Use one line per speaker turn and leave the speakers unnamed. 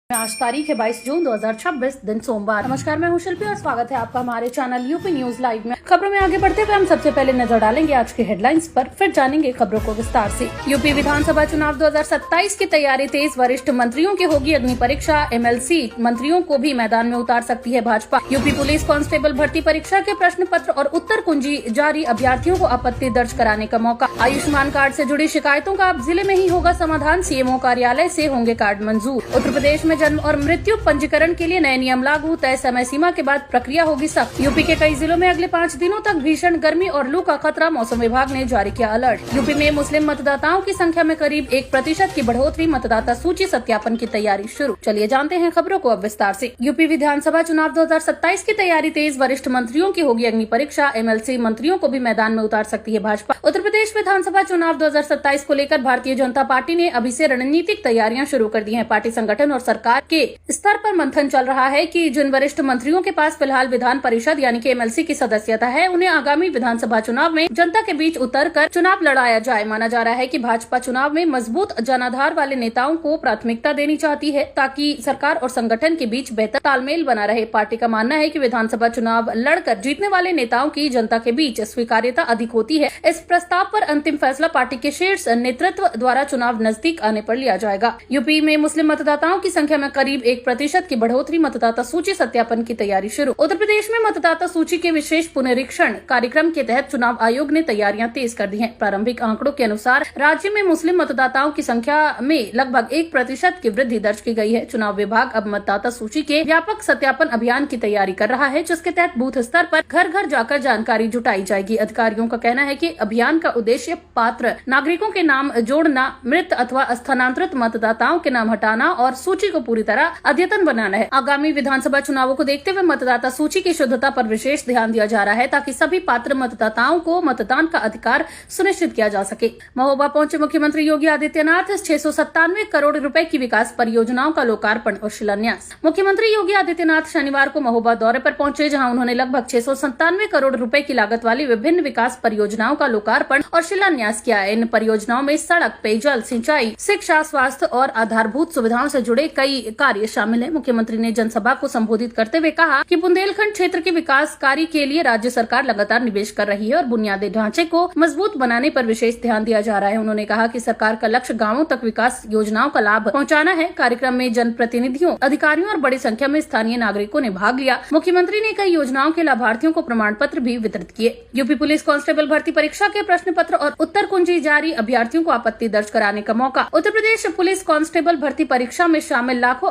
आज तारीख है 22 जून 2026 दिन सोमवार। नमस्कार, मैं हूं शिल्पी और स्वागत है आपका हमारे चैनल यूपी न्यूज लाइव में। खबरों में आगे बढ़ते हुए हम सबसे पहले नजर डालेंगे आज के हेडलाइंस पर, फिर जानेंगे खबरों को विस्तार से। यूपी विधानसभा चुनाव 2027 की तैयारी तेज, वरिष्ठ मंत्रियों की होगी अग्नि परीक्षा। एमएलसी मंत्रियों को भी मैदान में उतार सकती है भाजपा। यूपी पुलिस कांस्टेबल भर्ती परीक्षा के प्रश्न पत्र और उत्तर कुंजी जारी, अभ्यर्थियों को आपत्ति दर्ज कराने का मौका। आयुष्मान कार्ड से जुड़ी शिकायतों का अब जिले में ही होगा समाधान, सीएमओ कार्यालय से होंगे कार्ड मंजूर। उत्तर प्रदेश में जन्म और मृत्यु पंजीकरण के लिए नए नियम लागू, तय समय सीमा के बाद प्रक्रिया होगी सख्त। यूपी के कई जिलों में अगले 5 दिनों तक भीषण गर्मी और लू का खतरा, मौसम विभाग ने जारी किया अलर्ट। यूपी में मुस्लिम मतदाताओं की संख्या में करीब 1% की बढ़ोतरी, मतदाता सूची सत्यापन की तैयारी शुरू। चलिए जानते हैं खबरों को अब विस्तार से। यूपी विधानसभा चुनाव 2027 की तैयारी तेज, वरिष्ठ मंत्रियों की होगी अग्नि परीक्षा। एमएलसी मंत्रियों को भी मैदान में उतार सकती है भाजपा। उत्तर प्रदेश विधानसभा चुनाव 2027 को लेकर भारतीय जनता पार्टी ने अभी से रणनीतिक तैयारियां शुरू कर दी हैं। पार्टी संगठन और सरकार के स्तर पर मंथन चल रहा है कि जिन वरिष्ठ मंत्रियों के पास फिलहाल विधान परिषद यानी कि एमएलसी की सदस्यता है, उन्हें आगामी विधानसभा चुनाव में जनता के बीच उतरकर चुनाव लड़ाया जाए। माना जा रहा है कि भाजपा चुनाव में मजबूत जनाधार वाले नेताओं को प्राथमिकता देनी चाहती है ताकि सरकार और संगठन के बीच बेहतर तालमेल बना रहे। पार्टी का मानना है कि विधानसभा चुनाव लड़कर जीतने वाले नेताओं की जनता के बीच स्वीकार्यता अधिक होती है। इस प्रस्ताव पर अंतिम फैसला पार्टी के शीर्ष नेतृत्व द्वारा चुनाव नजदीक आने पर लिया जाएगा। यूपी में मुस्लिम मतदाताओं की संख्या में करीब 1% की बढ़ोतरी, मतदाता सूची सत्यापन की तैयारी शुरू। उत्तर प्रदेश में मतदाता सूची के विशेष पुनरीक्षण कार्यक्रम के तहत चुनाव आयोग ने तैयारियां तेज कर दी हैं। प्रारंभिक आंकड़ों के अनुसार राज्य में मुस्लिम मतदाताओं की संख्या में लगभग 1% की वृद्धि दर्ज की गई है। चुनाव विभाग अब मतदाता सूची के व्यापक सत्यापन अभियान की तैयारी कर रहा है, जिसके तहत बूथ स्तर पर घर घर जाकर जानकारी जुटाई जाएगी। अधिकारियों का कहना है कि अभियान का उद्देश्य पात्र नागरिकों के नाम जोड़ना, मृत अथवा स्थानांतरित मतदाताओं के नाम हटाना और सूची को पूरी तरह अद्यतन बनाना है। आगामी विधानसभा चुनावों को देखते हुए मतदाता सूची की शुद्धता पर विशेष ध्यान दिया जा रहा है ताकि सभी पात्र मतदाताओं को मतदान का अधिकार सुनिश्चित किया जा सके। महोबा पहुंचे मुख्यमंत्री योगी आदित्यनाथ, 697 करोड़ रुपए की विकास परियोजनाओं का लोकार्पण और शिलान्यास। मुख्यमंत्री योगी आदित्यनाथ शनिवार को महोबा दौरे पर पहुंचे, जहां उन्होंने लगभग 697 करोड़ रुपए की लागत वाली विभिन्न विकास परियोजनाओं का लोकार्पण और शिलान्यास किया। इन परियोजनाओं में सड़क, पेयजल, सिंचाई, शिक्षा, स्वास्थ्य और आधारभूत सुविधाओं से जुड़े कई कार्य शामिल है। मुख्यमंत्री ने जनसभा को संबोधित करते हुए कहा कि बुंदेलखंड क्षेत्र के विकास कार्य के लिए राज्य सरकार लगातार निवेश कर रही है और बुनियादी ढांचे को मजबूत बनाने पर विशेष ध्यान दिया जा रहा है। उन्होंने कहा कि सरकार का लक्ष्य गांवों तक विकास योजनाओं का लाभ पहुंचाना है। कार्यक्रम में जनप्रतिनिधियों, अधिकारियों और बड़ी संख्या में स्थानीय नागरिकों ने भाग लिया। मुख्यमंत्री ने कई योजनाओं के लाभार्थियों को प्रमाण पत्र भी वितरित किए। यूपी पुलिस कांस्टेबल भर्ती परीक्षा के प्रश्न पत्र और उत्तर कुंजी जारी, अभ्यर्थियों को आपत्ति दर्ज कराने का मौका। उत्तर प्रदेश पुलिस कांस्टेबल भर्ती परीक्षा में शामिल लाखों